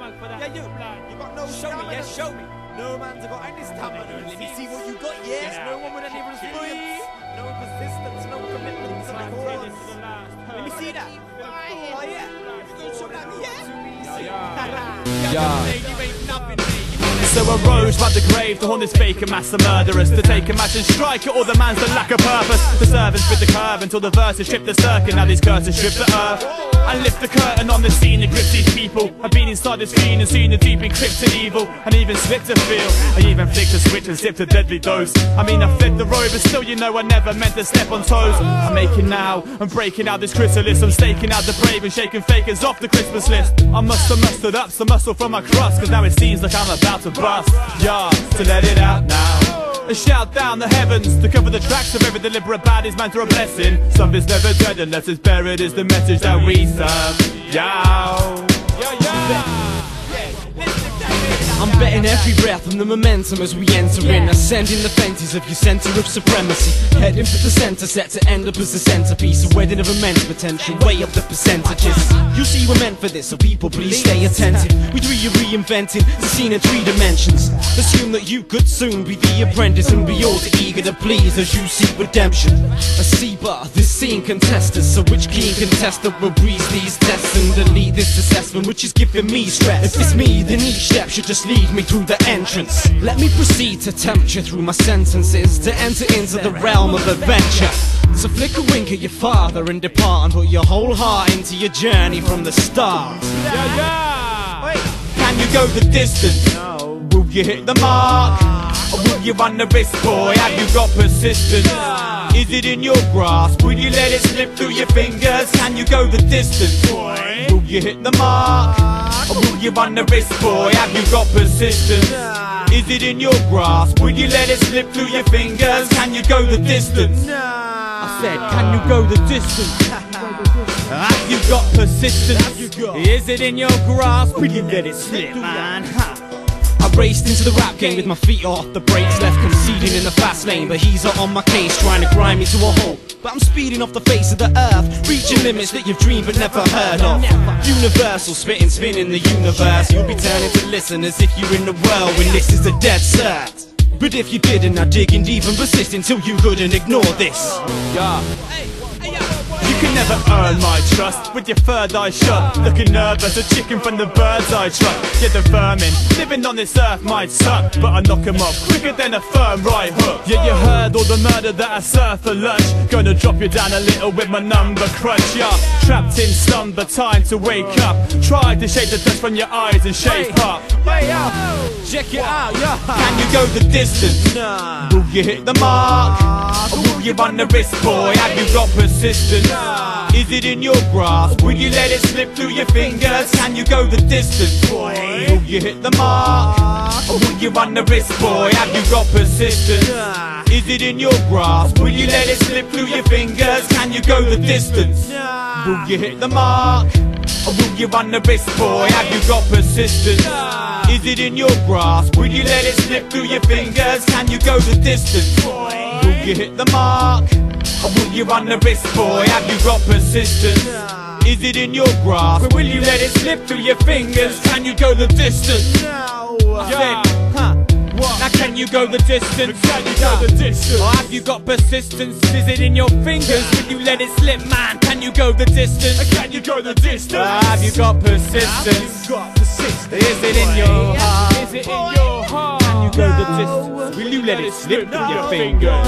stomach for that. Yeah, you got no stamina. Yes, show me. No man's got any stamina. Let me see what you got. Yes, no one with any resilience, no persistence, no commitment to the cause. Let me see that. Oh yeah, you gonna show that me? Yeah. So arose by the grave to haunt this fake and mass of murderers, to take a match and strike at all the man's that lack of purpose. The servants spit the curve until the verses strip the circuit. Now these curses strip the earth and lift the curtain on the scene that grips these people. I've been inside this fiend and seen the deep encrypted evil, and even slipped a feel. I even flicked a switch and zipped a deadly dose. I mean I flipped the road, but still you know I never meant to step on toes. I'm making now, I'm breaking out this chrysalis. I'm staking out the brave and shaking fakers off the Christmas list. I must have mustered up some muscle from my crust, cause now it seems like I'm about to bust. Yeah, to let it out now and shout down the heavens to cover the tracks of every deliberate bad is meant to a blessing. Something's never dead unless it's buried is the message that we serve. I'm betting every breath on the momentum as we enter in, ascending the fences of your centre of supremacy, heading for the centre, set to end up as a centrepiece, a wedding of immense potential, way up the percentages. You see we're meant for this, so people please stay attentive. We'd reinventing the scene in 3 dimensions. Assume that you could soon be the apprentice and be all too eager to please as you seek redemption. A C-bar, this scene contestants, so which keen contestant will breeze these tests and delete this assessment which is giving me stress? If it's me, then each step should just lead me through the entrance. Let me proceed to tempt you through my sentences, to enter into the realm of adventure. So flick a wink at your father and depart, and put your whole heart into your journey from the start. Can you go the distance? No. Will you hit the mark? Or will you run the risk, boy? Have you got persistence? Is it in your grasp? Will you let it slip through your fingers? Can you go the distance, boy? Will you hit the mark? Or will you run the risk, boy? Have you got persistence? Is it in your grasp? Will you let it slip through your fingers? Can you go the distance? I said, can you go the distance? Have you got persistence? Is it in your grasp? Will you let it slip, man? I raced into the rap game with my feet off the brakes, left conceding in the fast lane, but he's on my case trying to grind me to a halt. But I'm speeding off the face of the earth, reaching limits that you've dreamed but never heard of. Universal, spinning the universe. You'll be turning to listen as if you're in the world when this is a dead cert. But if you didn't, I'd dig in deep and persist until you couldn't ignore this. You can never earn my trust with your third eye shut, looking nervous, a chicken from the bird's eye truck. Yeah, the vermin living on this earth might suck, but I knock 'em off quicker than a firm right hook. Yeah, you heard all the murder that I serve for lunch. Gonna drop you down a little with my number crunch. Yeah, trapped in slumber, time to wake up. Try to shake the dust from your eyes and shape up. Check it out, yeah. Can you go the distance? Nah. Will you hit the mark? Or will you run the risk, boy? Have you got persistence? Is it in your grasp? Will you let it slip through your fingers? Can you go the distance, boy? Will you hit the mark? Or will you run the risk, boy? Have you got persistence? Is it in your grasp? Will you let it slip through your fingers? Can you go the distance? Will you hit the mark? Or will you run the risk, boy? Have you got persistence? Is it in your grasp? Will you let it slip through your fingers? Can you go the distance? Will you hit the mark? Or will you run the risk, boy? Have you got persistence? Is it in your grasp? Or will you let it slip through your fingers? Can you go the distance? Now can you go the distance? Can you go the distance? Or have you got persistence? Is it in your fingers? Will you let it slip, man? Can you go the distance? Can you go the distance? Or have you got persistence? Is it in your heart? Is it in your heart? Can you go the distance? Will you let it slip through your fingers?